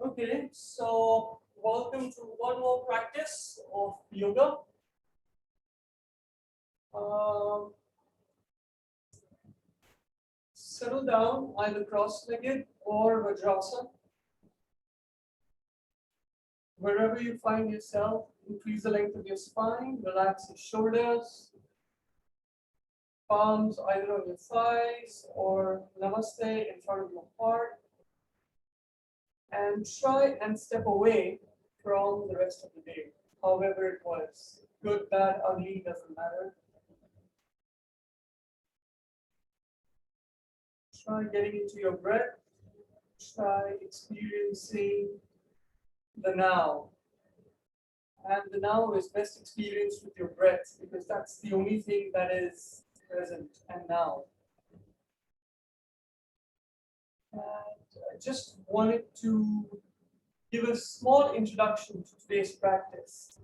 Okay, so welcome to one more practice of yoga. Um, Settle down either cross-legged or Vajrasana. Wherever you find yourself, increase the length of your spine, relax your shoulders, palms either on your thighs or namaste in front of your heart, and try and step away from the rest of the day, however it was. Good, bad, ugly, doesn't matter. Try getting into your breath. Try experiencing the now. And the now is best experienced with your breath because that's the only thing that is present and now. And I just wanted to give a small introduction to today's practice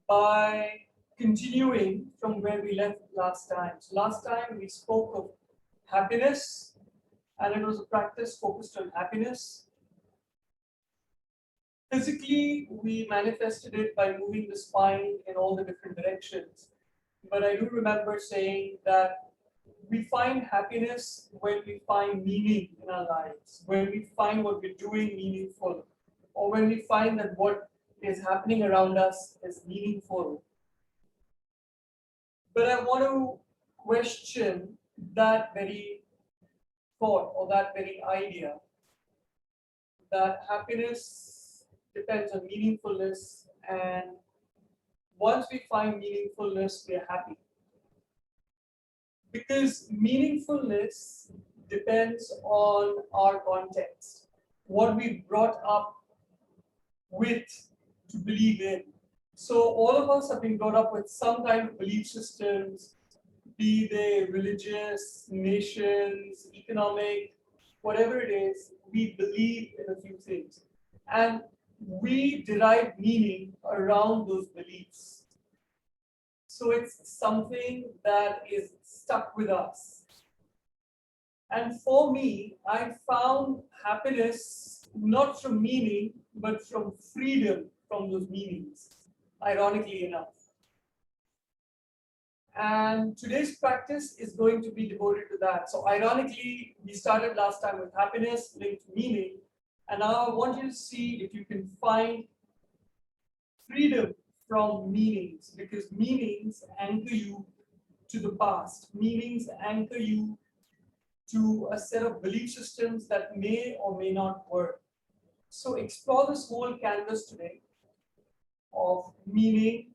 by continuing from where we left last time. So last time we spoke of happiness, and it was a practice focused on happiness. Physically, we manifested it by moving the spine in all the different directions. But I do remember saying that we find happiness when we find meaning in our lives, when we find what we're doing meaningful, or when we find that what is happening around us is meaningful. But I want to question that very thought or that very idea that happiness depends on meaningfulness, and once we find meaningfulness, we are happy. Because meaningfulness depends on our context, what we brought up with to believe in. So all of us have been brought up with some kind of belief systems, be they religious, nations, economic, whatever it is, we believe in a few things. And we derive meaning around those beliefs. So it's something that is stuck with us. And for me, I found happiness not from meaning, but from freedom from those meanings, ironically enough. And today's practice is going to be devoted to that. So, ironically, we started last time with happiness linked to meaning. And now I want you to see if you can find freedom from meanings, because meanings anchor you to the past, meanings anchor you to a set of belief systems that may or may not work. So explore this whole canvas today of meaning,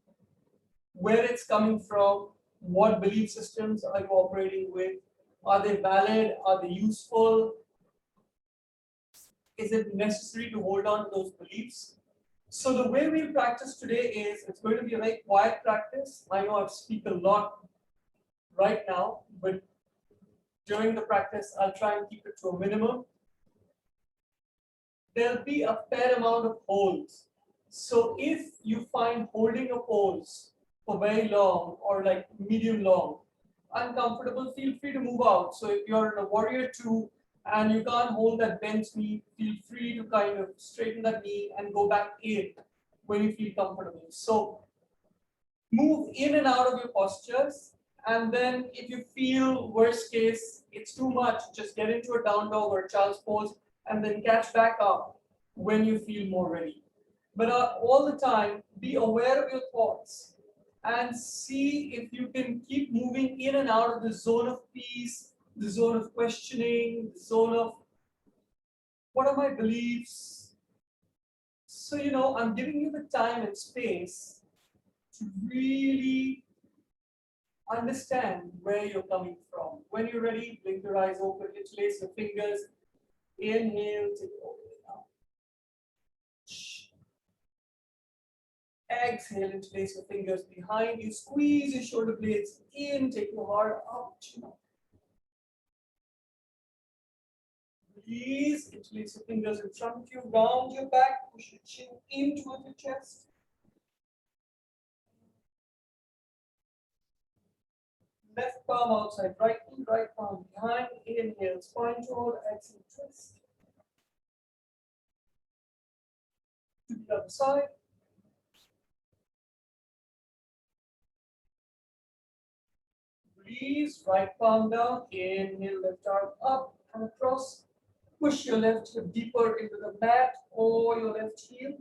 where it's coming from, what belief systems are you operating with, are they valid, are they useful, is it necessary to hold on to those beliefs? So the way we'll practice today is it's going to be a very quiet practice. I know I speak a lot right now, but during the practice, I'll try and keep it to a minimum. There'll be a fair amount of holds. So if you find holding a pose for very long or like medium long uncomfortable, feel free to move out. So if you're in a warrior two and you can't hold that bent knee, feel free to kind of straighten that knee and go back in when you feel comfortable. So move in and out of your postures. And then if you feel worst case, it's too much, just get into a down dog or a child's pose and then catch back up when you feel more ready. But all the time, be aware of your thoughts and see if you can keep moving in and out of the zone of peace, the zone of questioning, the zone of what are my beliefs. So, I'm giving you the time and space to really understand where you're coming from. When you're ready, blink your eyes open, interlace your fingers, inhale, take it all the way down. Exhale, interlace your fingers behind you, squeeze your shoulder blades in, take your heart up, chin up. Release, interlace your fingers in front of you, round your back, push your chin in towards your chest. Left palm outside, right knee, right palm behind, inhale, spine toward, exhale, twist. To the other side. Release, right palm down, inhale, left arm up and across. Push your left hip deeper into the mat or your left heel.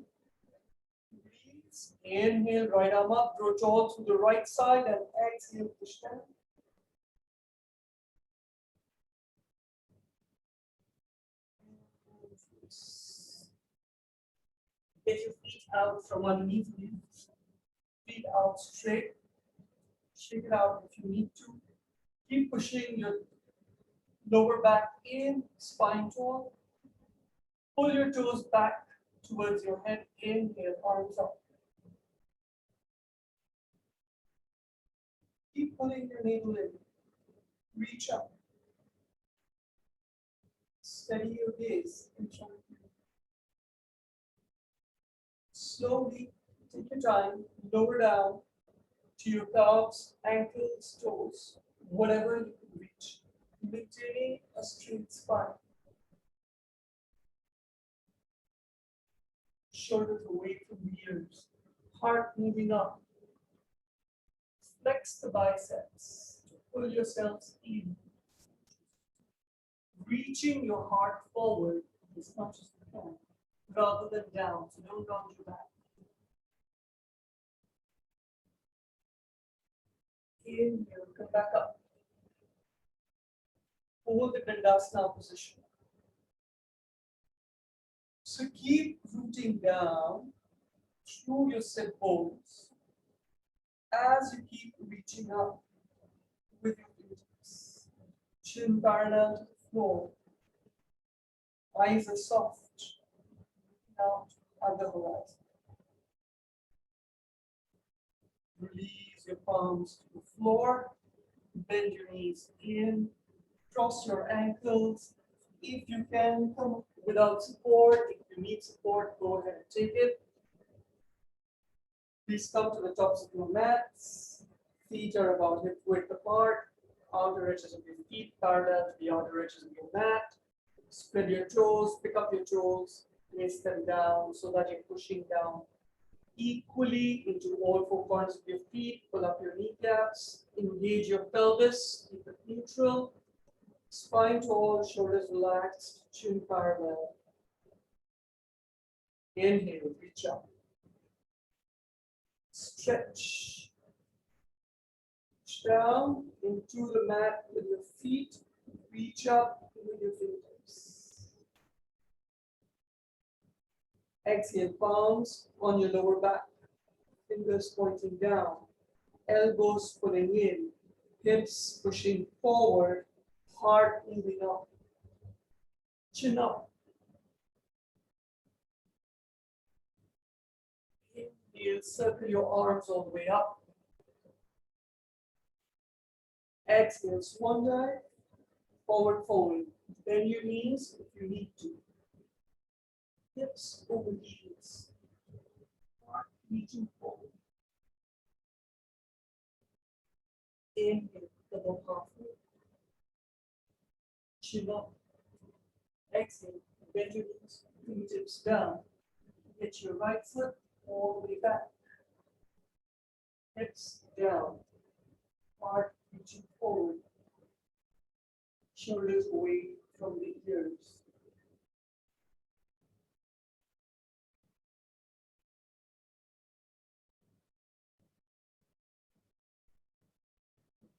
Release, inhale, right arm up, draw jaw to the right side and exhale, push down. Get your feet out from underneath you. Feet out straight. Shake it out if you need to. Keep pushing your lower back in, spine tall. Pull your toes back towards your head. Inhale, arms up. Keep pulling your navel in. Reach up. Steady your gaze in front of you. Slowly, take your time, lower down to your calves, ankles, toes, whatever you can reach. Maintaining a straight spine. Shoulders away from the ears. Heart moving up. Flex the biceps to pull yourselves in. Reaching your heart forward as much as you can, rather than down, so don't round your back. Inhale, come back up. Hold the Dandasana position. So keep rooting down through your sit bones as you keep reaching up with your fingertips. Chin parallel to the floor. Eyes are soft. Out at the horizon. Release your palms to the floor. Bend your knees in. Cross your ankles. If you can, come without support. If you need support, go ahead and take it. Please come to the tops of your mats. Feet are about hip width apart. Outer edges of your feet parallel to the outer edges of your mat. Spread your toes, pick up your toes, place them down so that you're pushing down equally into all four corners of your feet. Pull up your kneecaps, engage your pelvis, keep it neutral. Spine tall, shoulders relaxed, chin parallel. Inhale, reach up. Stretch. Reach down into the mat with your feet. Reach up with your fingertips. Exhale, palms on your lower back. Fingers pointing down. Elbows pulling in. Hips pushing forward. Heart moving up. Chin up. Inhale, circle your arms all the way up. Exhale, swan dive. Forward fold. Bend your knees if you need to. Hips over heels. Heart reaching forward. Inhale, double halfway. Chin up. Exhale, bend your knees, fingertips down. Get your right foot all the way back. Hips down. Heart reaching forward. Shoulders away from the ears.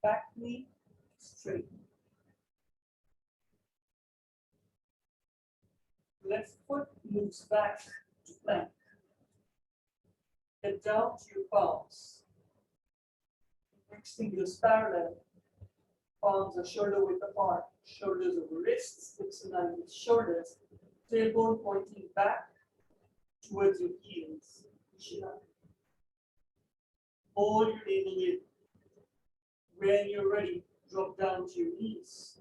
Back knee straight. Left foot moves back to plank. Get down to your palms. Next fingers parallel. Palms are shoulder width apart. Shoulders over wrists, hips in line with shoulders. Tailbone pointing back towards your heels. Chin up. Hold your navel in. When you're ready, drop down to your knees.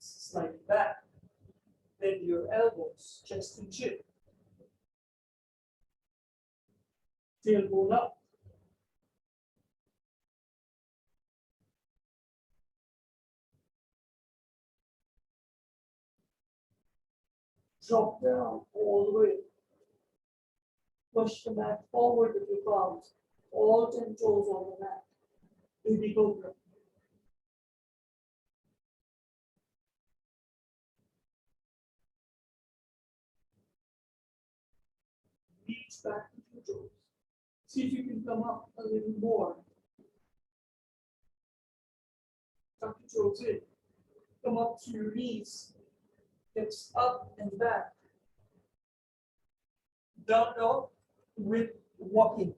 Slide back. Bend your elbows, chest and chin. Tailbone up. Drop down all the way. Push the mat forward with your palms. All 10 toes on the mat. Baby cobra. Reach back to your toes. See if you can come up a little more. Tuck your toes in. Come up to your knees. Hips up and back. Down dog with walking.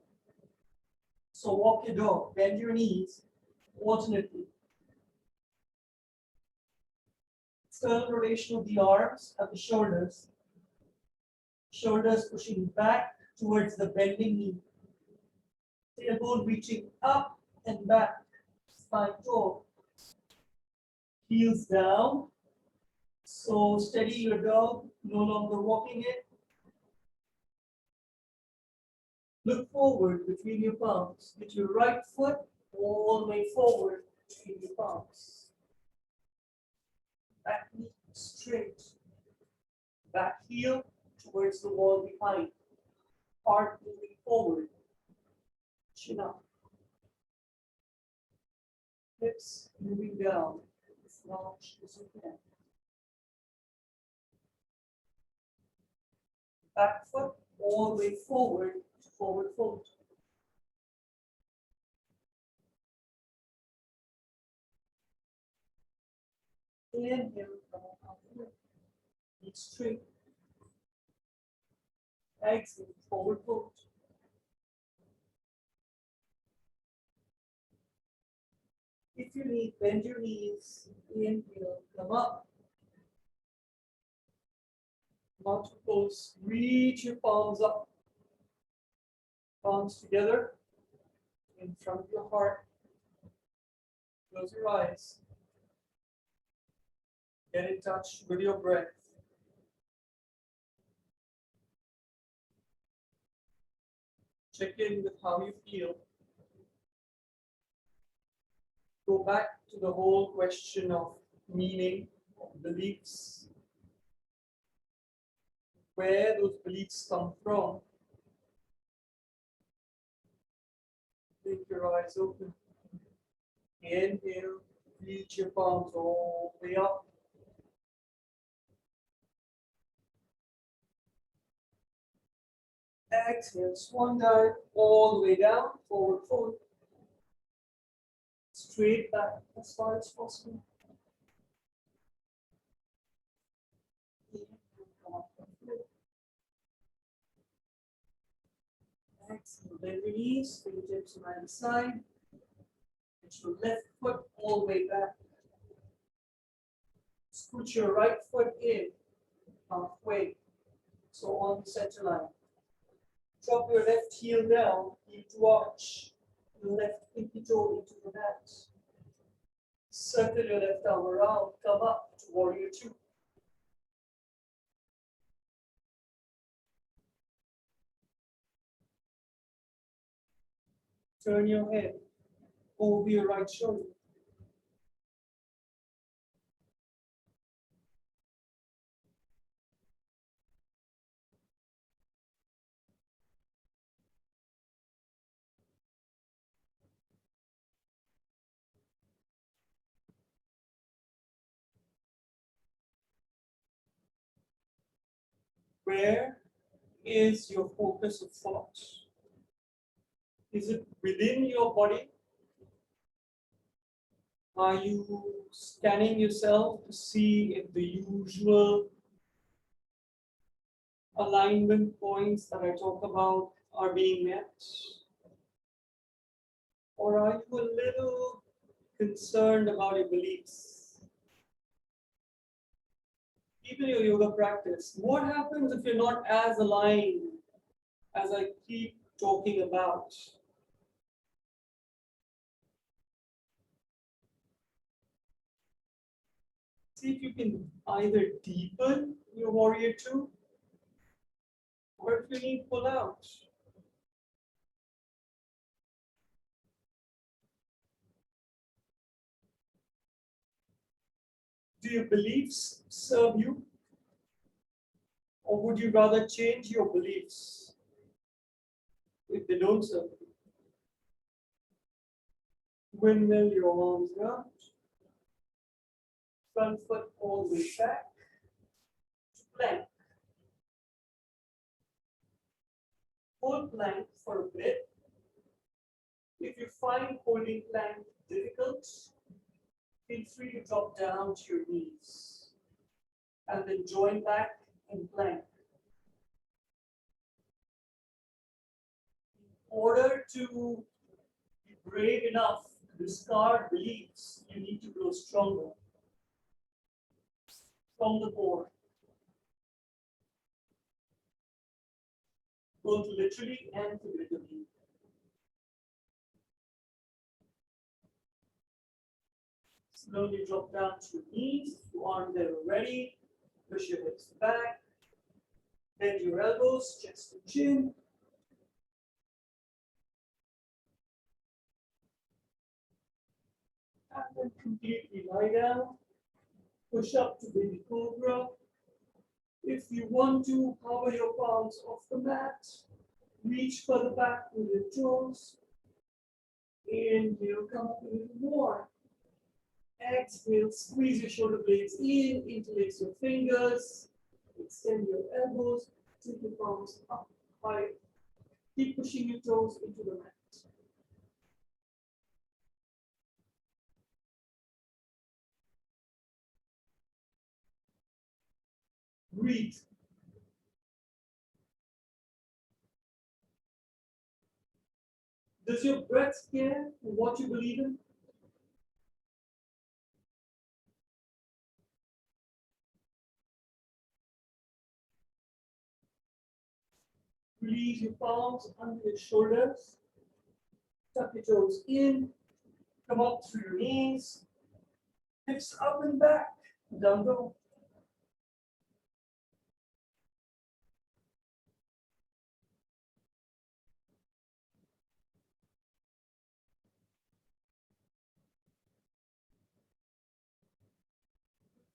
So walk your dog. Bend your knees alternately. External rotation of the arms at the shoulders. Shoulders pushing back towards the bending knee. Tailbone reaching up and back. Spine tall. Heels down. So steady your dog, no longer walking it. Look forward between your palms. Get your right foot all the way forward between your palms. Back knee straight. Back heel towards the wall behind. Heart moving forward. Chin up. Hips moving down as large as you can. Back foot all the way forward to forward fold. Inhale, come up halfway. Knee straight. Exhale, forward fold. If you need, bend your knees. Inhale, come up. Mountain pose. Reach your palms up. Palms together in front of your heart. Close your eyes. Get in touch with your breath. Check in with how you feel. Go back to the whole question of meaning, of beliefs, where those beliefs come from. Keep your eyes open. Inhale, reach your palms all the way up. Exhale, swan dive all the way down, forward fold. Straight back as far as possible. Exhale, bend your knees, fingertips on either side. Get your left foot all the way back. Scoot your right foot in halfway, so on the center line. Drop your left heel down, heel to arch. Left pinky toe into the mat. Circle your left arm around, come up to warrior two. Turn your head over your right shoulder. Where is your focus of thought? Is it within your body? Are you scanning yourself to see if the usual alignment points that I talk about are being met? Or are you a little concerned about your beliefs? Even your yoga practice, what happens if you're not as aligned as I keep talking about? See if you can either deepen your warrior two, or if you need pull out. Do your beliefs serve you? Or would you rather change your beliefs? if they don't serve you. Windmill your arms around. Front foot all the way back. Plank. Hold plank for a bit. If you find holding plank difficult, feel free to drop down to your knees and then join back in plank. In order to be brave enough to discard beliefs, you need to grow stronger from the core, both literally and figuratively. Slowly drop down to your knees. If you aren't there already, push your hips back. Bend your elbows, chest to chin. And then completely lie down. Push up to baby cobra. If you want to, hover your palms off the mat. Reach further back with your toes. Inhale, come up a little more. Exhale, squeeze your shoulder blades in, interlace your fingers, extend your elbows, take your palms up high. Keep pushing your toes into the mat. Breathe. Does your breath care for what you believe in? Release your palms under your shoulders. Tuck your toes in. Come up through your knees. Hips up and back. Down dog.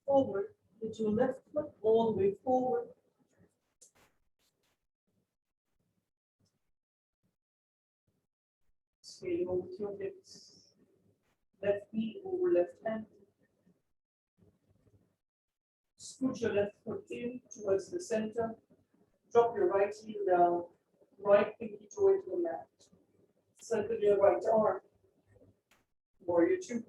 Forward. Get your left foot all the way forward. Stay over with your hips. Left knee over left hand. Scoot your left foot in towards the center. Drop your right heel down. Right pinky toe into the mat. Circle your right arm. Warrior two.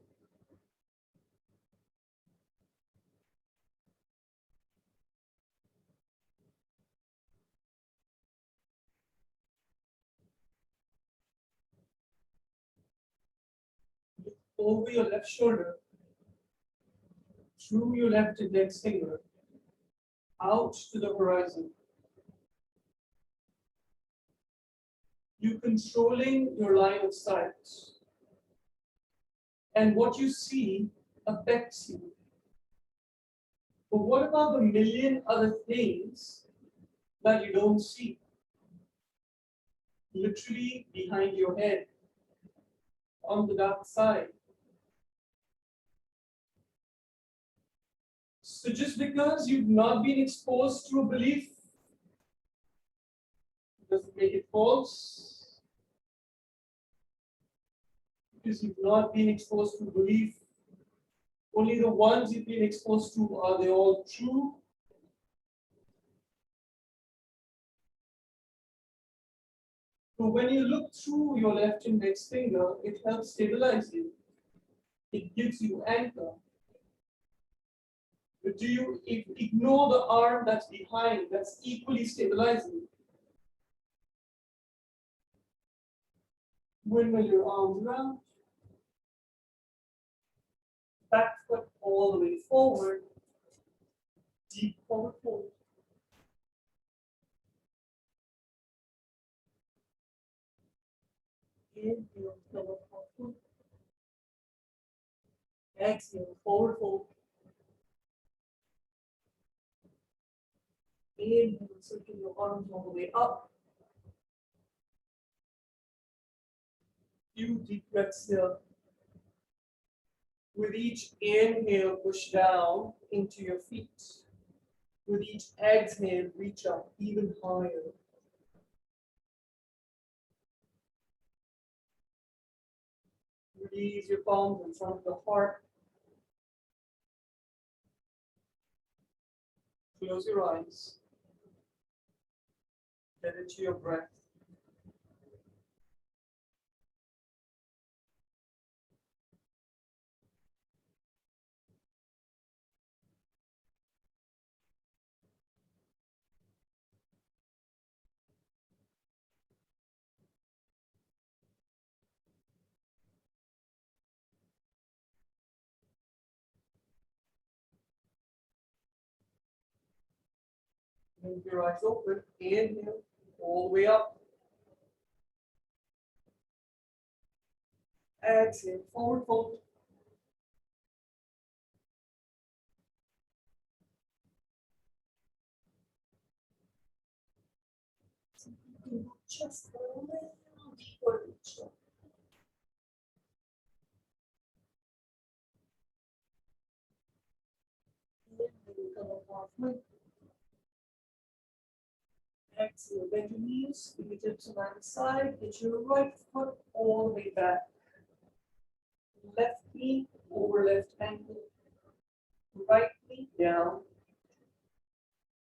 Over your left shoulder. Through your left index finger. Out to the horizon. You controlling your line of sight. And what you see affects you. But what about the million other things that you don't see? Literally behind your head, on the dark side. So just because you've not been exposed to a belief, doesn't make it false. Because you've not been exposed to belief, only the ones you've been exposed to, are they all true? So when you look through your left index finger, it helps stabilize you. It gives you anchor. But do you ignore the arm that's behind, that's equally stabilizing? Windmill your arms around. Back foot all the way forward. Deep forward fold. Inhale, forward fold. Exhale, forward fold. Inhale, circle your arms all the way up. Few deep breaths here. With each inhale, push down into your feet. With each exhale, reach up even higher. Release your palms in front of the heart. Close your eyes. Get into your breath. Move your eyes open. Inhale all the way up. Exhale, forward fold. Just a little deeper each time. Come up halfway. Exhale, bend your knees, fingertips on either side. Get your right foot all the way back. Left knee over left ankle. Right knee down.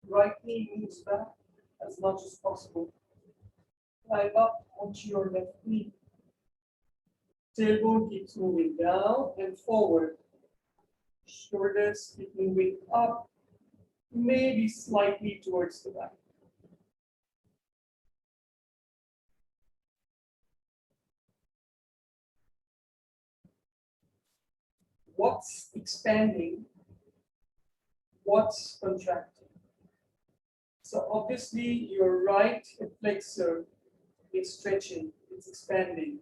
Right knee moves back as much as possible. Climb up onto your left knee. Tailbone keeps moving down and forward. Shoulders keep moving up, maybe slightly towards the back. What's expanding? What's contracting? So obviously your right hip flexor is stretching, it's expanding.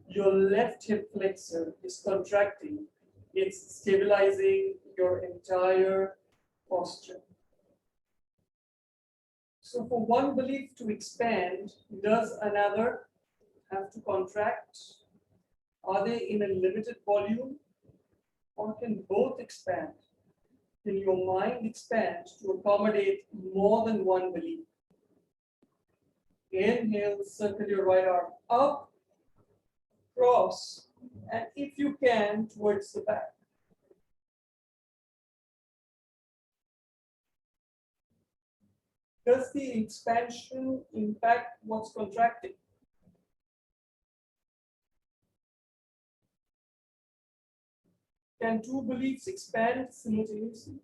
Your left hip flexor is contracting, it's stabilizing your entire posture. So for one belief to expand, does another have to contract? Are they in a limited volume? Or can both expand? Can your mind expand to accommodate more than one belief? Inhale, circle your right arm up, cross, and if you can, towards the back. Does the expansion impact what's contracting? Can two beliefs expand simultaneously?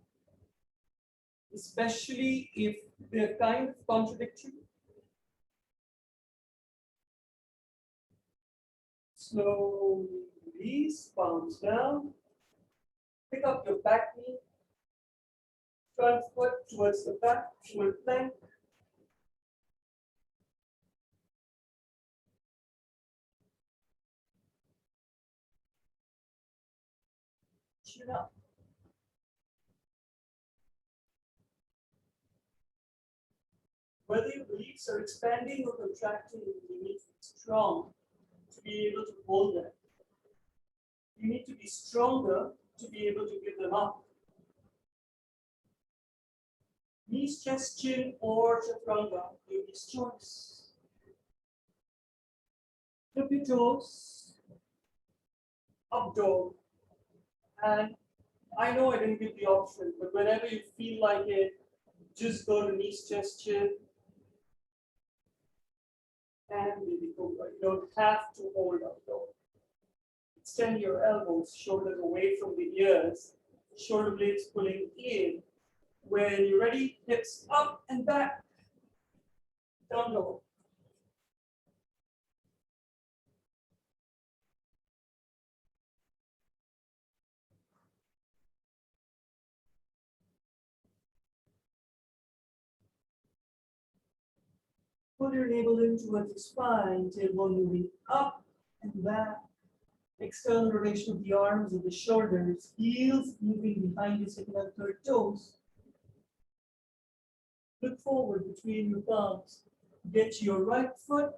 Especially if they're kind of contradictory? Slowly release, palms down. Pick up your back knee. Front foot towards the back, full plank. Chin up. Whether your beliefs are expanding or contracting, you need to be strong to be able to hold them. You need to be stronger to be able to give them up. Knees, chest, chin, or chaturanga, Yogi's choice. Flip your toes, up dog. And I know I didn't give the option, but whenever you feel like it, just go to knees, chest, chin, and maybe cobra. You don't have to hold up dog. Extend your elbows, shoulders away from the ears, shoulder blades pulling in. When you're ready, hips up and back, down dog. Pull your navel in towards the spine, tailbone moving up and back. External rotation of the arms and the shoulders, heels moving behind your second and third toes. Look forward between your palms. Get your right foot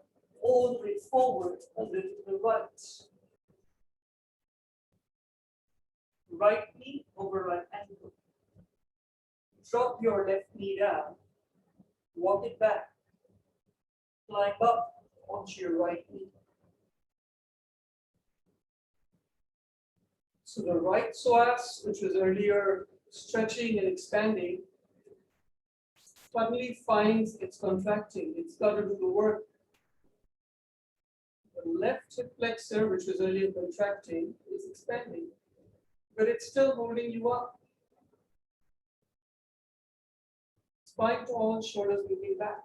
all the way forward, a little to the right. Right knee over right ankle. Drop your left knee down. Walk it back. Climb up onto your right knee. So the right psoas, which was earlier stretching and expanding, suddenly finds it's contracting. It's got to do the work. The left hip flexor, which was earlier contracting, is expanding, but it's still holding you up. Spine tall, shoulders moving back.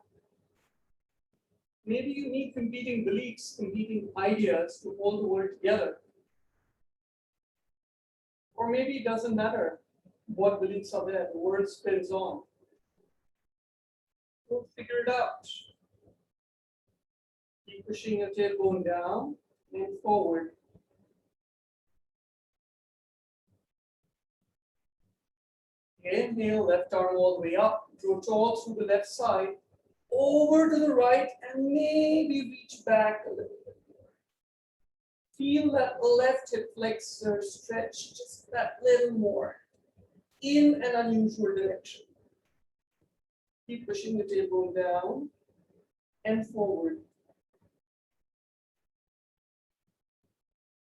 Maybe you need competing beliefs, competing ideas to hold the world together. Or maybe it doesn't matter what beliefs are there, the world spins on. We'll figure it out. Keep pushing your tailbone down and forward. Inhale, left arm all the way up, draw tall through the left side, over to the right, and maybe reach back a little bit more. Feel that left hip flexor stretch just that little more in an unusual direction. Keep pushing the tailbone down and forward.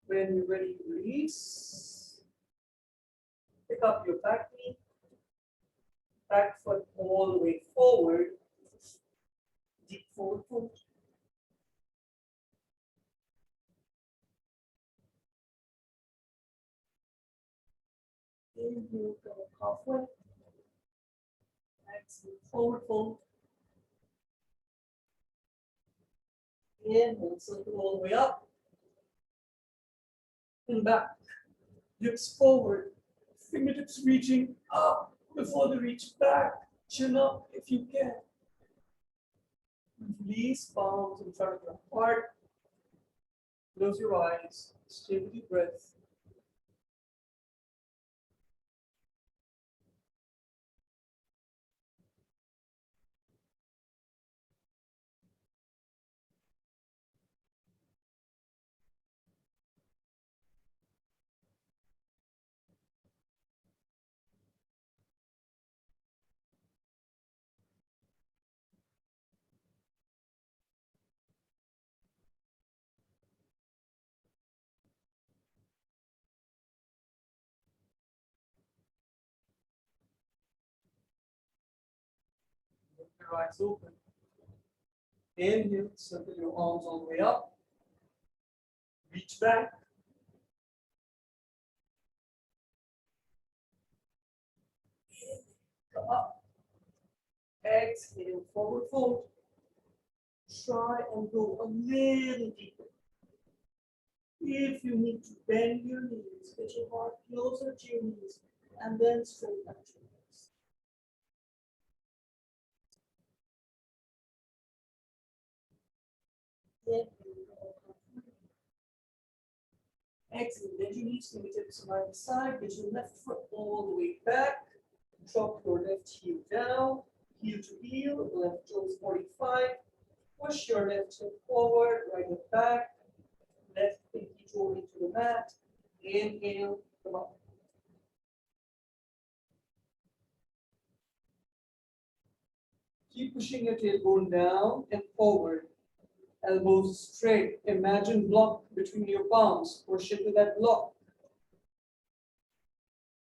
When you're ready to release, pick up your back knee, back foot all the way forward, deep forward fold. Inhale, go halfway. Exhale, forward fold. Inhale, circle all the way up and back. Hips forward, fingertips reaching up before they reach back. Chin up if you can. Release palms in front of your heart. Close your eyes. Stay with your breath. Keep your eyes open. Inhale, circle your arms all the way up. Reach back. Come up. Exhale, forward fold. Try and go a little deeper. If you need to bend your knees, get your heart closer to your knees, and then straighten out your legs. Exhale, bend your knees, fingertips on either side, get your left foot all the way back, drop your left heel down, heel to heel, left toes 45, push your left hip forward, right hip back, left pinky toe into the mat, inhale, come up. Keep pushing your tailbone down and forward. Elbows straight. Imagine block between your palms. Push into that block.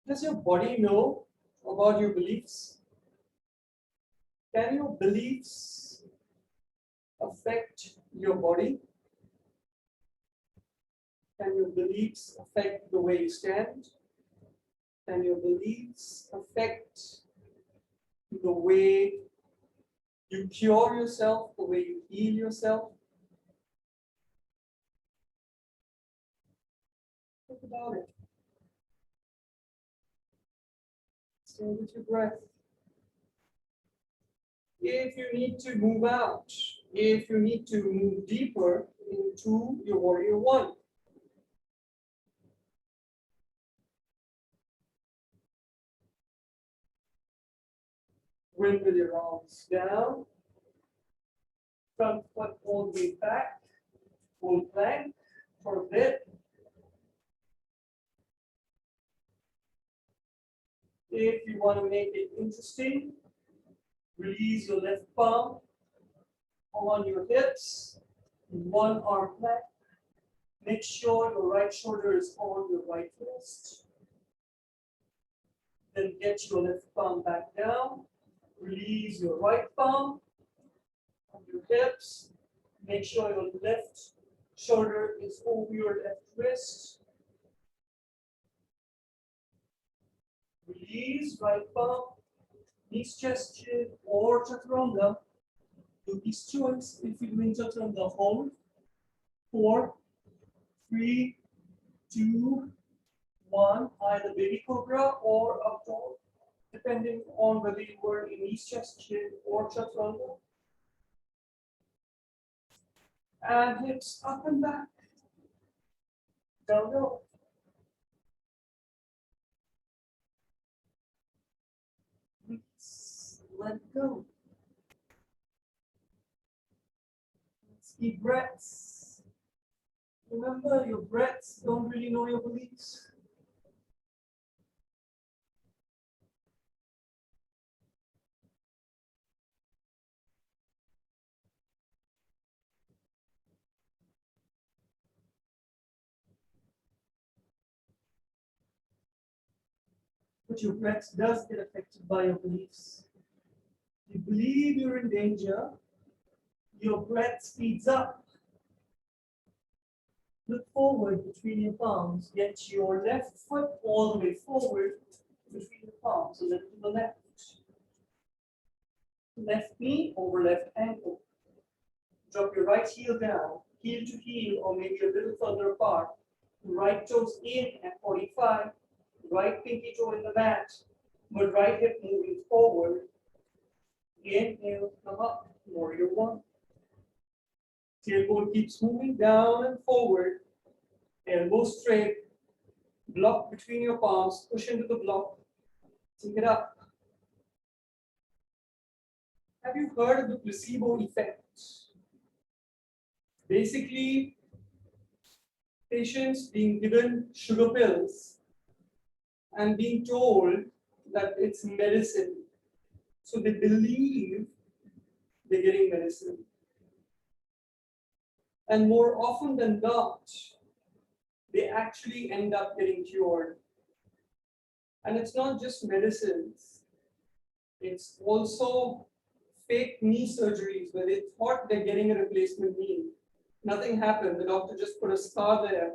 Does your body know about your beliefs? Can your beliefs affect your body? Can your beliefs affect the way you stand? Can your beliefs affect the way you cure yourself, the way you heal yourself? Think about it. Stay with your breath. If you need to move out, if you need to move deeper into your warrior one, bring with your arms down, front foot all the way back, full plank for a bit. If you want to make it interesting, release your left palm on your hips, one arm plank, Make sure your right shoulder is on your right wrist. Then get your left palm back down. Release your right palm on your hips. Make sure your left shoulder is over your left wrist. Release right palm, knees, chest, chin, or chaturanga. Do these choice if you're doing chaturanga. Hold. 4, 3, 2, 1. Either baby cobra or up dog, depending on whether you were in knees, chest, chin, or chaturanga. And hips up and back. Down low. Let go. Deep breaths. Remember, your breaths don't really know your beliefs. But your breath does get affected by your beliefs. You believe you're in danger, your breath speeds up. Look forward between your palms. Get your left foot all the way forward between the palms. So lift to the left. Left knee over left ankle. Drop your right heel down, heel to heel, or maybe a little further apart. Right toes in at 45. Right pinky toe in the mat, but right hip moving forward. Inhale, come up, warrior one. Tailbone keeps moving down and forward. Elbow straight. Block between your palms. Push into the block. Take it up. Have you heard of the placebo effect? Basically, patients being given sugar pills and being told that it's medicine. So they believe they're getting medicine. And more often than not, they actually end up getting cured. And it's not just medicines, it's also fake knee surgeries where they thought they're getting a replacement knee. Nothing happened, the doctor just put a scar there.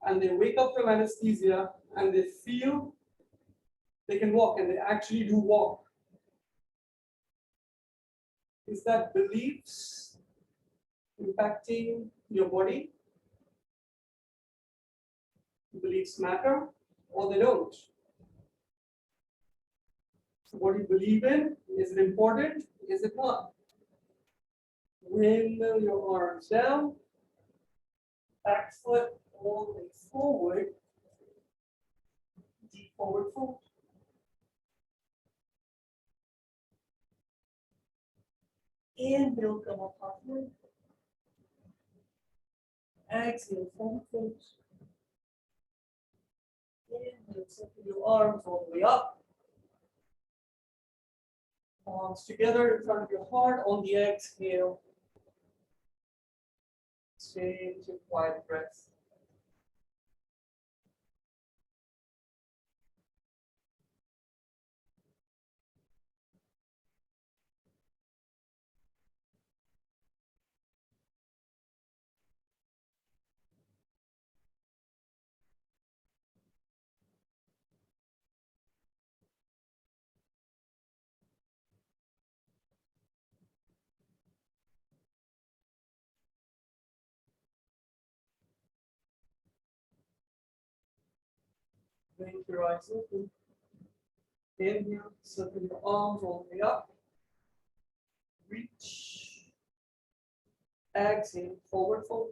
And they wake up from anesthesia and they feel they can walk, and they actually do walk. Is that beliefs impacting your body? Beliefs matter or they don't. So what you believe in, is it important? Is it not? Windmill your arms down, back foot all the way forward, deep forward fold. Inhale, come up halfway. Exhale, forward fold. Inhale, circle your arms all the way up. Palms together in front of your heart on the exhale. Stay into quiet breath. Blink your eyes open. Inhale, circle your arms all the way up. Reach. Exhale, forward fold.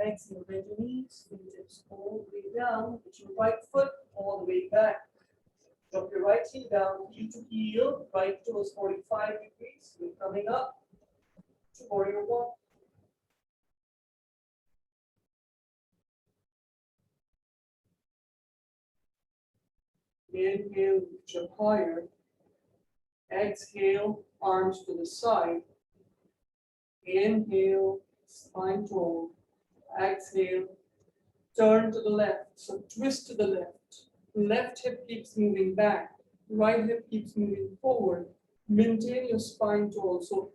Exhale, bend your knees, fingertips all the way down. Put your right foot all the way back. Drop your right heel down, heel to heel, right toes 45 degrees. We're coming up to warrior one. Inhale, reach up higher. Exhale, arms to the side. Inhale, spine tall. Exhale, turn to the left. So twist to the left. Left hip keeps moving back. Right hip keeps moving forward. Maintain your spine tall. So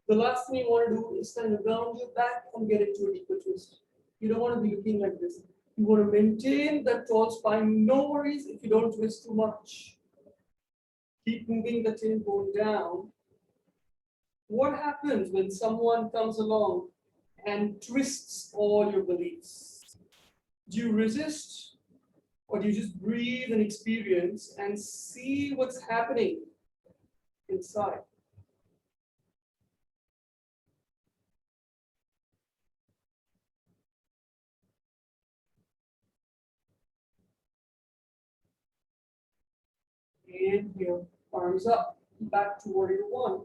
the last thing you want to do is kind of round your back and get into a deeper twist. You don't want to be looking like this. You want to maintain that tall spine. No worries if you don't twist too much. Keep moving the tailbone down. What happens when someone comes along and twists all your beliefs? Do you resist, or do you just breathe and experience and see what's happening inside? Inhale, arms up, back to warrior one.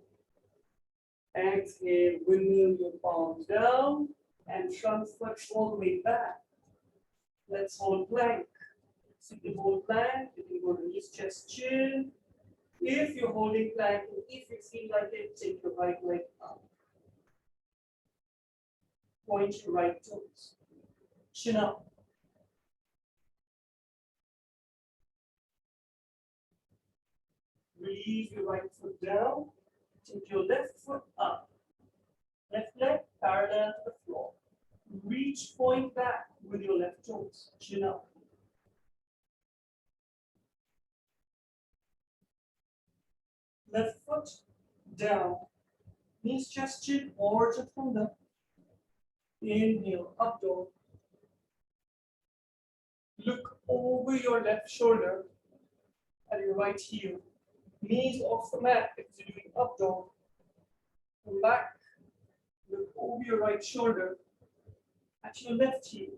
Exhale, windmill your palms down and front foot all the way back. Let's hold plank. So you can hold plank, you can go to knees, chest, chin. If you're holding plank, and if you feel like it, take your right leg up. Point your right toes. Chin up. Release your right foot down. Take your left foot up. Left leg parallel to the floor. Reach, point back with your left toes. Chin up. Left foot down. Knees, chest, chin, or chaturanga. Inhale, up dog. Look over your left shoulder at your right heel. Knees off the mat if you're doing up dog. Come back. Look over your right shoulder at your left heel.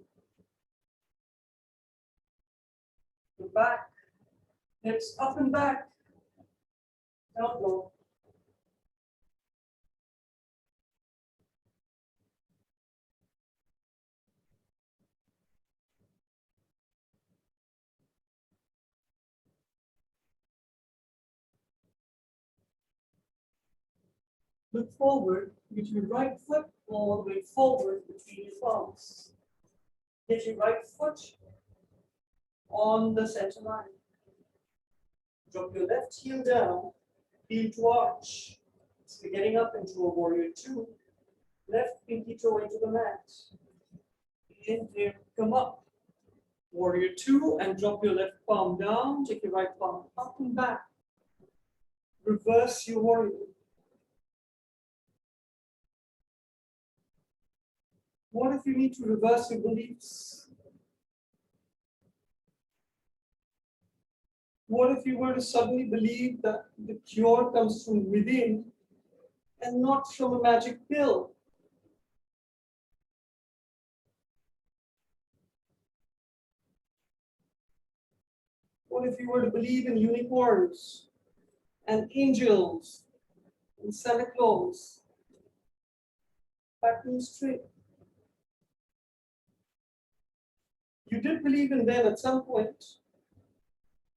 Go back. Hips up and back. Down dog. Look forward, get your right foot all the way forward between your palms. Get your right foot on the center line. Drop your left heel down, heel to arch. So you're getting up into a warrior two. Left pinky toe into the mat. Inhale, come up. Warrior two, and drop your left palm down. Take your right palm up and back. Reverse your warrior. What if you need to reverse your beliefs? What if you were to suddenly believe that the cure comes from within and not from a magic pill? What if you were to believe in unicorns and angels and Santa Claus? Back to straight. You did believe in them at some point.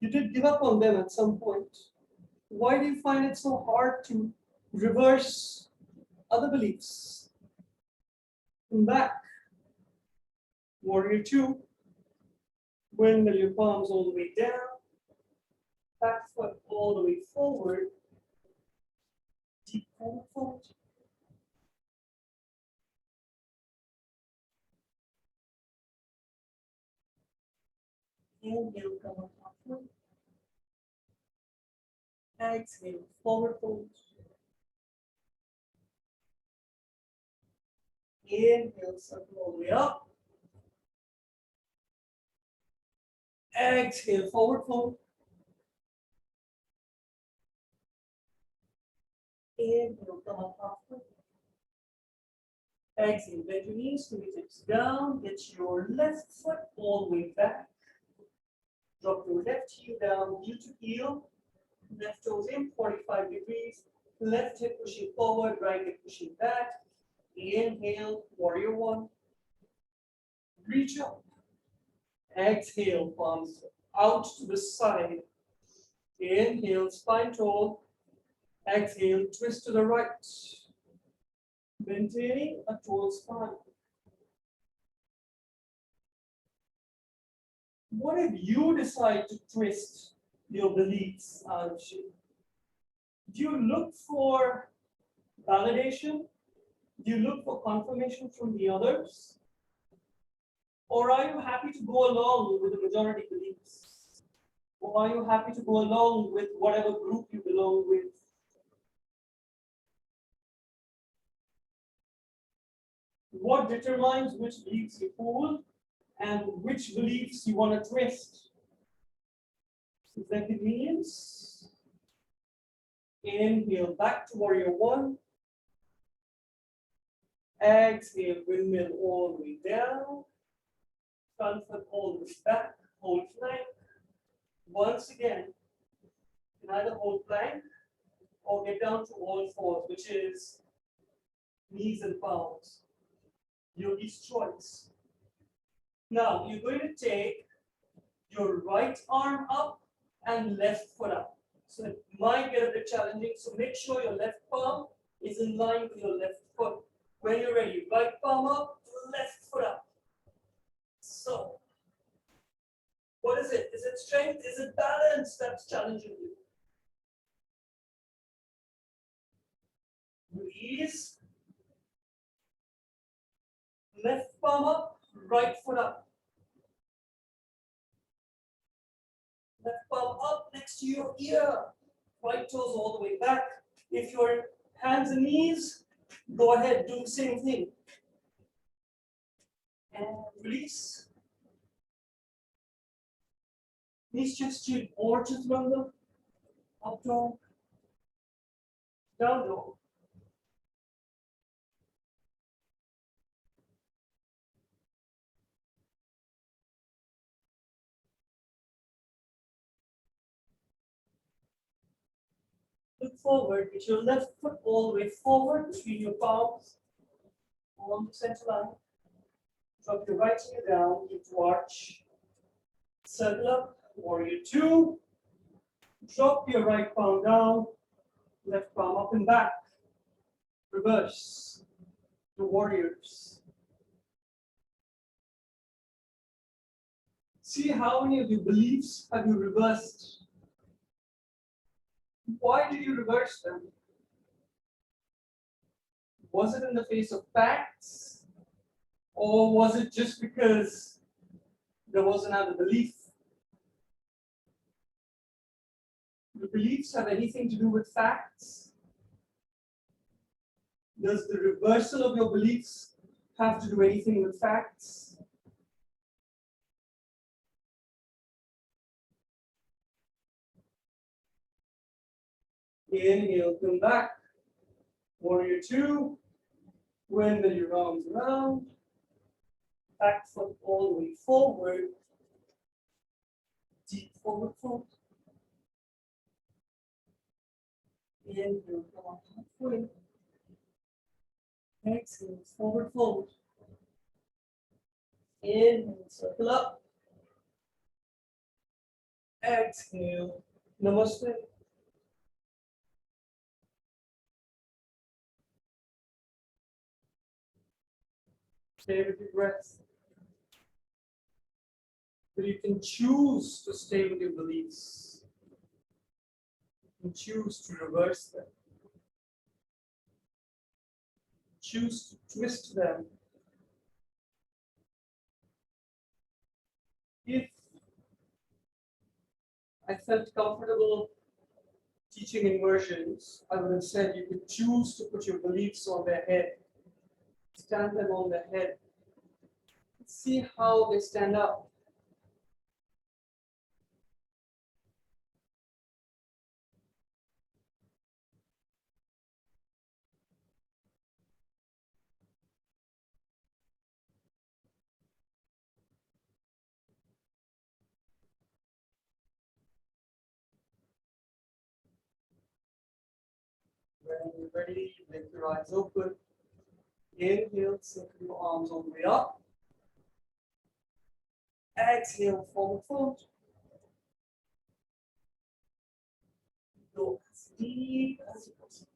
You did give up on them at some point. Why do you find it so hard to reverse other beliefs? Come back. Warrior two. Windmill your palms all the way down. Back foot all the way forward. Deep forward fold. Inhale, come up halfway. Exhale, forward fold. Inhale, circle all the way up. Exhale, forward fold. Inhale, come up halfway. Exhale, bend your knees, to your hips down. Get your left foot all the way back. Drop your left heel down, heel to heel. Left toes in, 45 degrees. Left hip pushing forward, right hip pushing back. Inhale, warrior one. Reach up. Exhale, palms out to the side. Inhale, spine tall. Exhale, twist to the right. Maintaining a tall spine. What if you decide to twist your beliefs out of shape? Do you look for validation? Do you look for confirmation from the others? Or are you happy to go along with the majority beliefs? Or are you happy to go along with whatever group you belong with? What determines which beliefs you hold and which beliefs you want to twist? Is that convenience? Inhale, back to warrior one. Exhale, windmill all the way down. Front foot all the way back, hold plank. Once again, you can either hold plank or get down to all fours, which is knees and palms. Yogi's choice. Now, you're going to take your right arm up and left foot up. So it might get a bit challenging, so make sure your left palm is in line with your left foot. When you're ready, right palm up, left foot up. So, what is it? Is it strength? Is it balance that's challenging you? Breathe. Left palm up, right foot up. Left palm up next to your ear. Right toes all the way back. If your hands and knees, go ahead, do the same thing. And release. Knees chest chin or chaturanga. Up dog. Down dog. Look forward with your left foot all the way forward between your palms along the center line. Drop your right knee down into arch. Circle up, warrior two. Drop your right palm down, left palm up and back. Reverse to warriors. See how many of your beliefs have you reversed? Why did you reverse them? Was it in the face of facts? Or was it just because there was another belief? Do beliefs have anything to do with facts? Does the reversal of your beliefs have to do anything with facts? Inhale, come back. Warrior two. Windmill your arms around. Back foot all the way forward. Deep forward fold. Inhale, come on halfway. Exhale, forward fold. Inhale, circle up. Exhale, namaste. Stay with your breath. But you can choose to stay with your beliefs. You can choose to reverse them. Choose to twist them. If I felt comfortable teaching inversions, I would have said you could choose to put your beliefs on their head. Stand them on their head. See how they stand up. When you're ready, blink your eyes open. Inhale, circle your arms all the way up. Exhale, forward fold. Go as deep as you possibly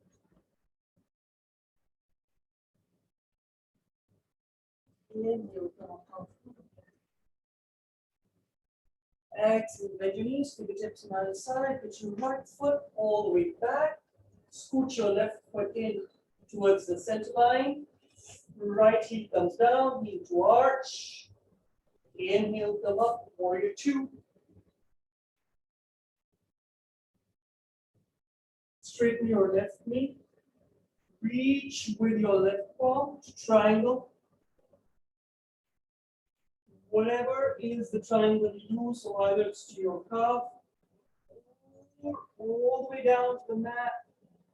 can. Inhale, come up. Exhale, bend your knees, fingertips on either side, put your right foot all the way back. Scoot your left foot in towards the center line. Right heel comes down, heel to arch. Inhale, come up, warrior two. Straighten your left knee. Reach with your left palm to triangle. Whatever is the triangle you use, so either it's to your calf or all the way down to the mat.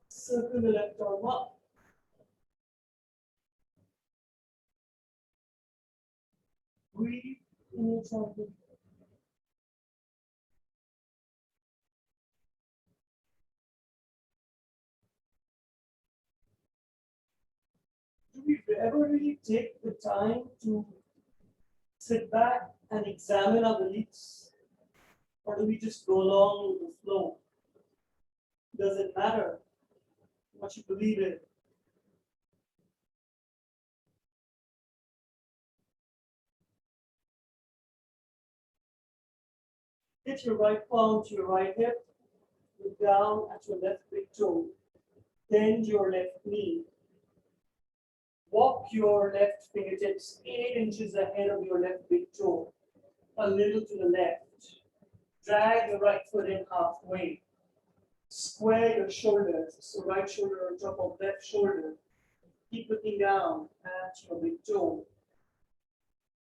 Circle the left arm up. Breathe in your triangle. Do we ever really take the time to sit back and examine our beliefs? Or do we just go along with the flow? Does it matter what you believe in? Hit your right palm to your right hip. Look down at your left big toe. Bend your left knee. Walk your left fingertips 8 inches ahead of your left big toe, a little to the left. Drag the right foot in halfway. Square your shoulders, so right shoulder on top of left shoulder. Keep looking down at your big toe.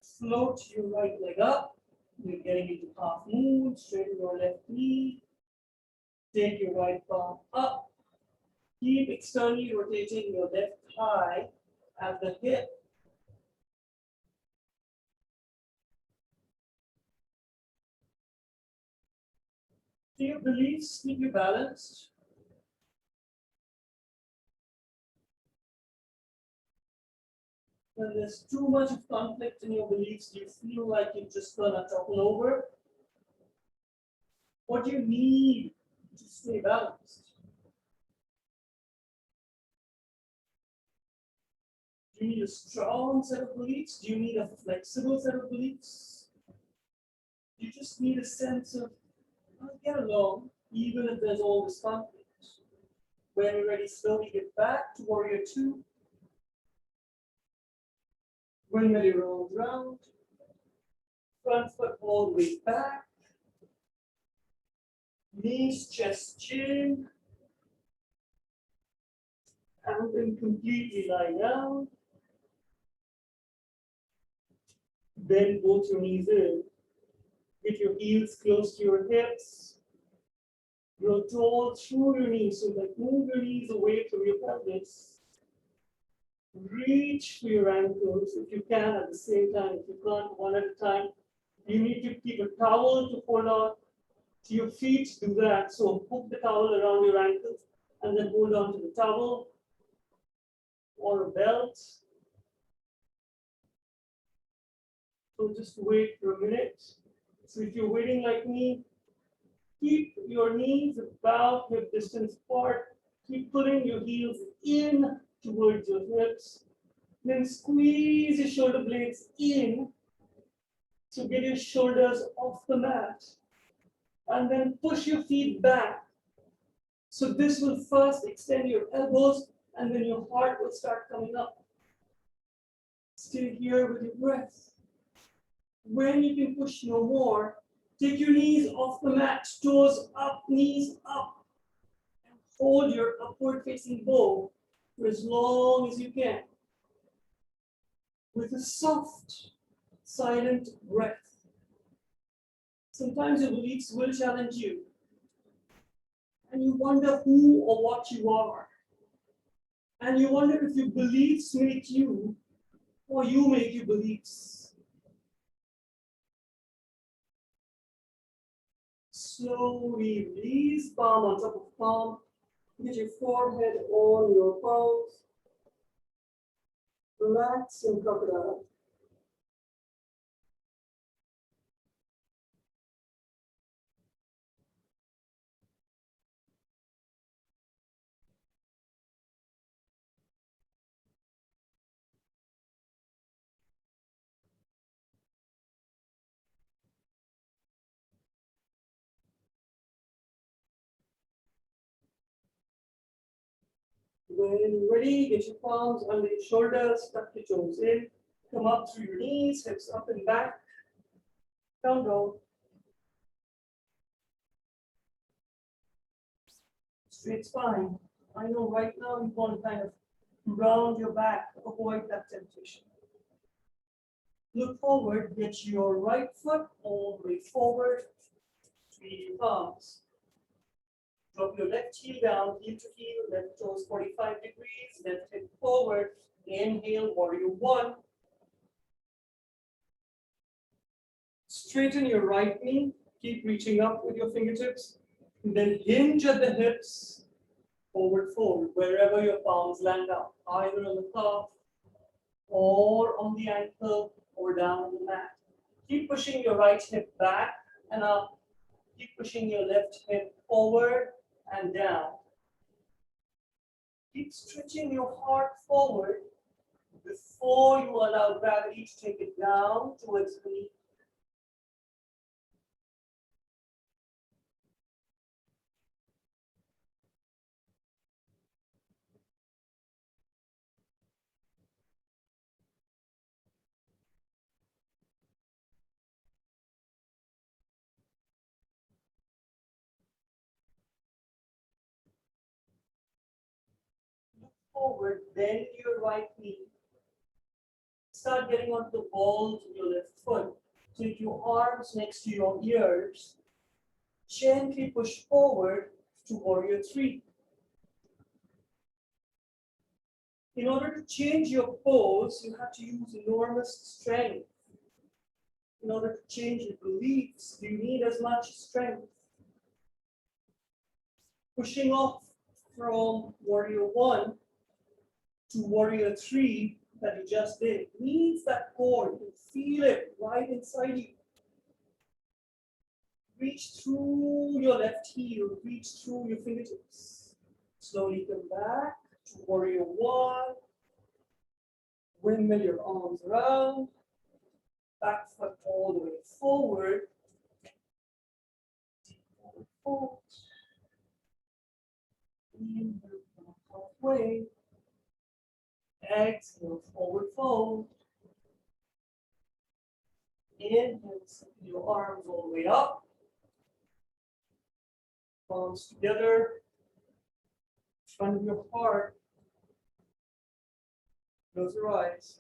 Float your right leg up. You're getting into half moon. Straighten your left knee. Take your right palm up. Keep externally rotating your left thigh at the hip. Do your beliefs keep you balanced? When there's too much of conflict in your beliefs, do you feel like you're just gonna topple over? What do you need to stay balanced? Do you need a strong set of beliefs? Do you need a flexible set of beliefs? You just need a sense of, I'll get along, even if there's all this conflict. When you're ready, slowly get back to warrior two. When you're ready, roll round. Front foot all the way back. Knees, chest, chin. And then completely lie down. Bend both your knees in. Get your heels close to your hips. Grow tall through your knees, so like move your knees away from your pelvis. Reach for your ankles if you can at the same time. If you can't, one at a time. You need to keep a towel to hold on to your feet. Do that. So hook the towel around your ankles and then hold on to the towel or a belt. So just wait for a minute. So if you're waiting like me, keep your knees about hip distance apart. Keep pulling your heels in towards your hips. Then squeeze your shoulder blades in. So get your shoulders off the mat. And then push your feet back. So this will first extend your elbows and then your heart will start coming up. Stay here with your breath. When you can push no more, take your knees off the mat, toes up, knees up. And hold your upward facing bow for as long as you can. With a soft, silent breath. Sometimes your beliefs will challenge you. And you wonder who or what you are. And you wonder if your beliefs make you or you make your beliefs. Slowly release, palm on top of palm. Get your forehead on your palms. Relax in crocodile. When you're ready, get your palms under your shoulders, tuck your toes in, come up through your knees, hips up and back, down dog. Straight spine. I know right now you want to kind of round your back, avoid that temptation. Look forward, get your right foot all the way forward, squeeze your palms. Drop your left heel down, heel to heel, left toes 45 degrees, left hip forward. Inhale, warrior one. Straighten your right knee, keep reaching up with your fingertips. And then hinge at the hips, forward fold, wherever your palms land out, either on the calf or on the ankle or down on the mat. Keep pushing your right hip back and up. Keep pushing your left hip forward and down. Keep stretching your heart forward before you allow gravity to take it down towards the knee. Look forward, bend your right knee. Start getting onto the balls of your left foot. Take your arms next to your ears. Gently push forward to warrior three. In order to change your pose, you have to use enormous strength. In order to change your beliefs, you need as much strength. Pushing off from warrior one to warrior three that you just did needs that core. You can feel it right inside you. Reach through your left heel, reach through your fingertips. Slowly come back to warrior one. Windmill your arms around. Back foot all the way forward. Forward fold. Inhale, halfway. Exhale, forward fold. Inhale, your arms all the way up. Palms together. Front of your heart. Close your eyes.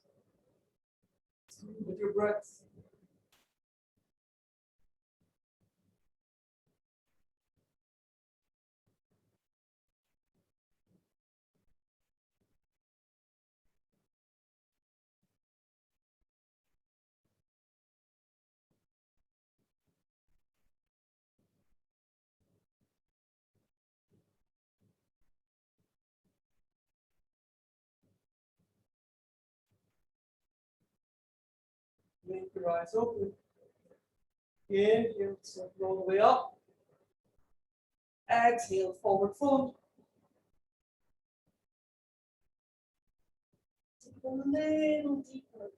With your breath. Blink your eyes open. Inhale, circle all the way up. Exhale, forward fold. Take a little deeper.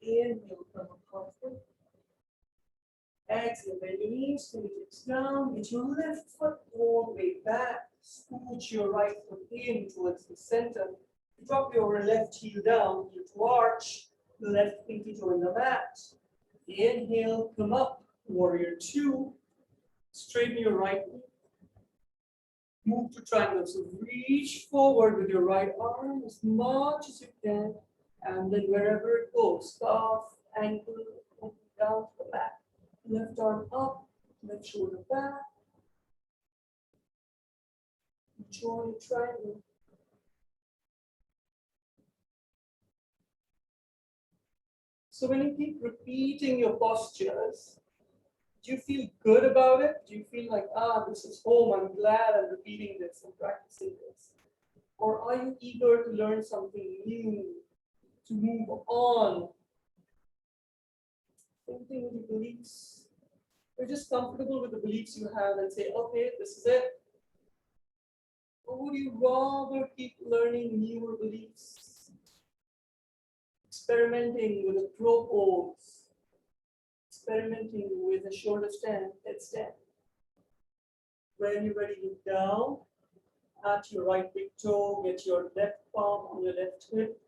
Inhale, come up halfway. Exhale, bend your knees, fingertips down. Get your left foot all the way back. Scooch your right foot in towards the center. Drop your left heel down, heel to arch. Left pinky toe in the mat. Inhale, come up. Warrior two. Straighten your right knee. Move to triangle. So reach forward with your right arm as much as you can. And then wherever it goes, calf, ankle, down to the back. Left arm up, left shoulder back. Join triangle. So when you keep repeating your postures, do you feel good about it? Do you feel like, this is home, I'm glad I'm repeating this and practicing this? Or are you eager to learn something new, to move on? Same thing with your beliefs. You're just comfortable with the beliefs you have and say, okay, this is it. Or would you rather keep learning newer beliefs? Experimenting with a throw pose, experimenting with a shoulder stand, head stand. When you're ready, look down at your right big toe, get your left palm on your left hip,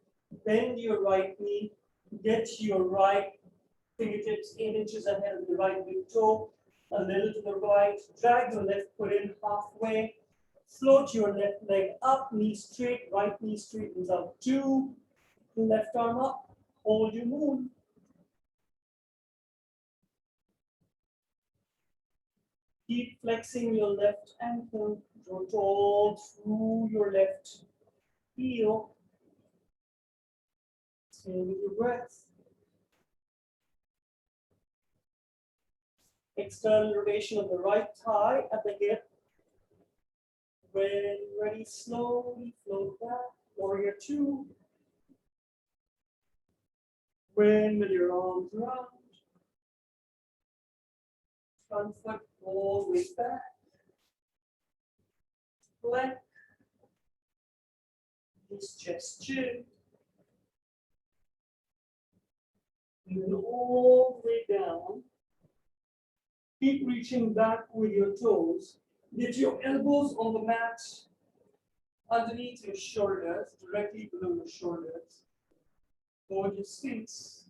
bend your right knee, get your right fingertips 8 inches ahead of the right big toe, a little to the right, drag your left foot in halfway, float your left leg up, knee straight, right knee straightens out 2, left arm up, hold your moon. Keep flexing your left ankle, root all through your left heel. Stay with your breath. External rotation of the right thigh at the hip. When ready, slowly float back. Warrior 2. When with your arms around. Front foot all the way back. Plank. This chest chin. And then all the way down. Keep reaching back with your toes. Get your elbows on the mat underneath your shoulders, directly below your shoulders. Hold your sphinx.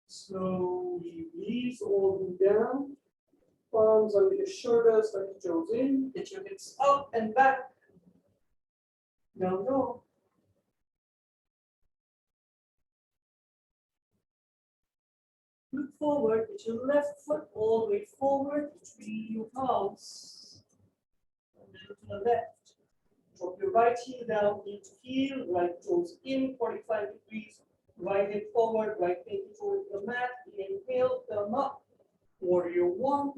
Slowly release all the way down. Palms under your shoulders, tuck your toes in, get your hips up and back. Down dog. Look forward, get your left foot all the way forward between your palms. And then to the left. Drop your right heel down, heel to heel, right toes in, 45 degrees. Right hip forward, right pinky towards the mat. Inhale, thumb up. Warrior 1.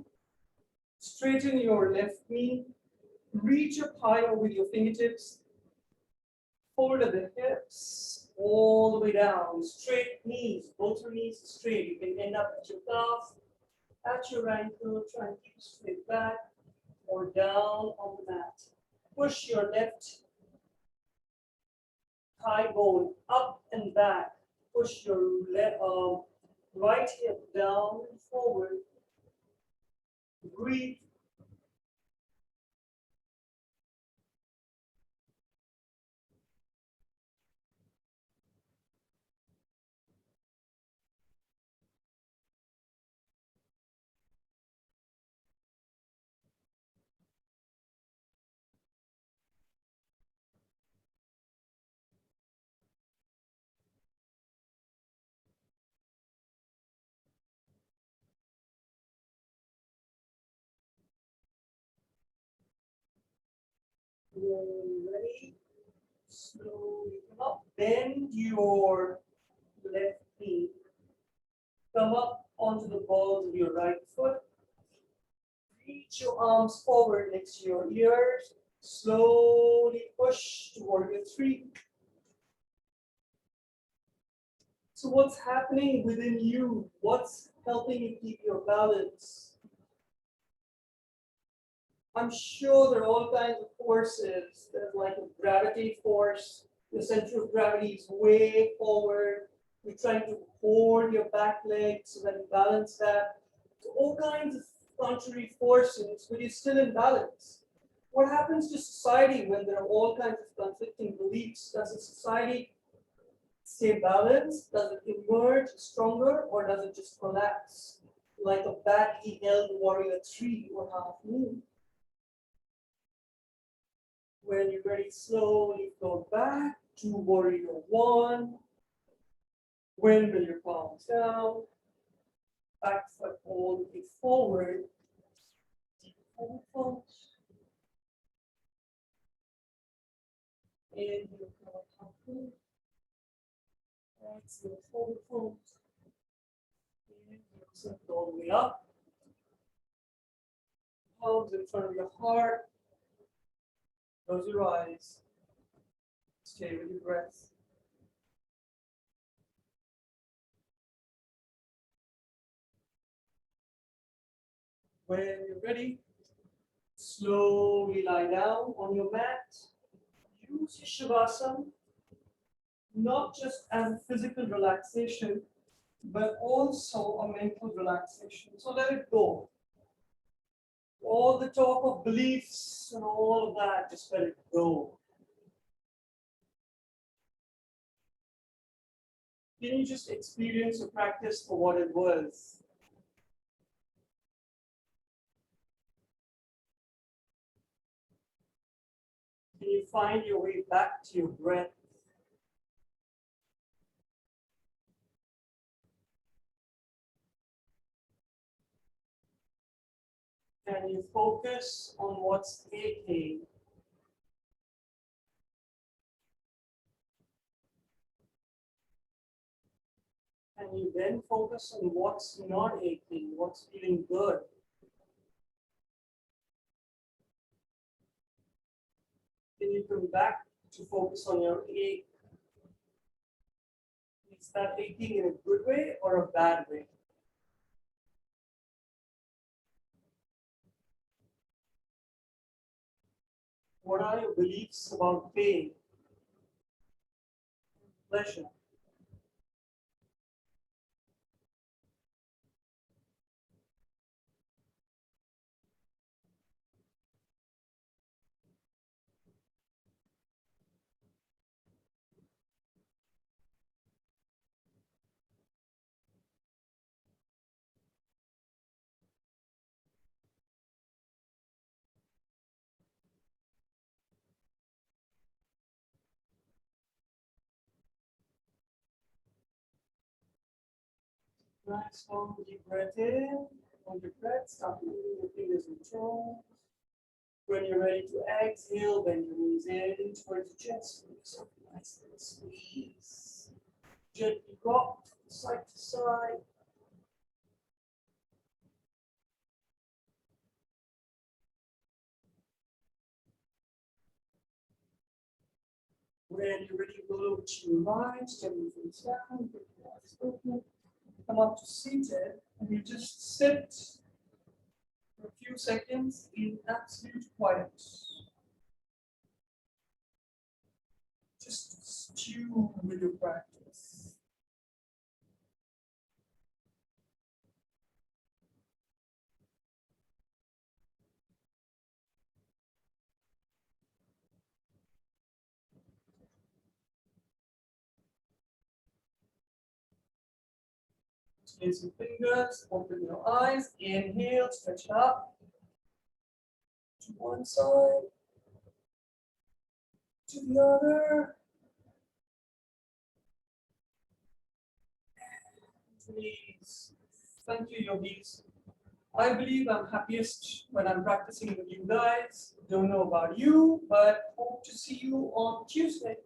Straighten your left knee. Reach up higher with your fingertips. Fold at the hips, all the way down. Straight knees, both your knees straight. You can end up at your calf, at your ankle. Try and keep straight back or down on the mat. Push your left thigh bone up and back. Push your right hip down and forward. Breathe. Ready? Slowly come up. Bend your left knee. Come up onto the balls of your right foot. Reach your arms forward next to your ears. Slowly push to warrior 3. So what's happening within you? What's helping you keep your balance? I'm sure there are all kinds of forces. There's like a gravity force. The center of gravity is way forward. You're trying to hold your back leg so that you balance that. So all kinds of contrary forces, but you're still in balance. What happens to society when there are all kinds of conflicting beliefs? Does a society stay balanced? Does it emerge stronger, or does it just collapse like a badly held warrior 3 or half moon? When you're ready, slowly float back to warrior 1. Windmill your palms down. Back foot all the way forward. Deep forward fold. Inhale, forward fold. Exhale, forward fold. Inhale, circle all the way up. Palms in front of your heart. Close your eyes. Stay with your breath. When you're ready, slowly lie down on your mat. Use Shavasana not just as a physical relaxation, but also a mental relaxation. So let it go. All the talk of beliefs and all of that, just let it go. Can you just experience or practice for what it was? Can you find your way back to your breath? Can you focus on what's aching? And you then focus on what's not aching, what's feeling good. Then you come back to focus on your ache. Is that aching in a good way or a bad way? What are your beliefs about pain, pleasure? Nice long deep breath in. On your breath, start moving your fingers and toes. When you're ready to exhale, bend your knees in towards the chest. So nice little squeeze. Gently rock side to side. When you're ready, roll over to your right, gently face down, get your eyes open. Come up to seated, and you just sit for a few seconds in absolute quiet. Just stew with your practice. Place your fingers, open your eyes, inhale, stretch up to one side, to the other. Please. Thank you, yogis. I believe I'm happiest when I'm practicing with you guys. Don't know about you, but hope to see you on Tuesday.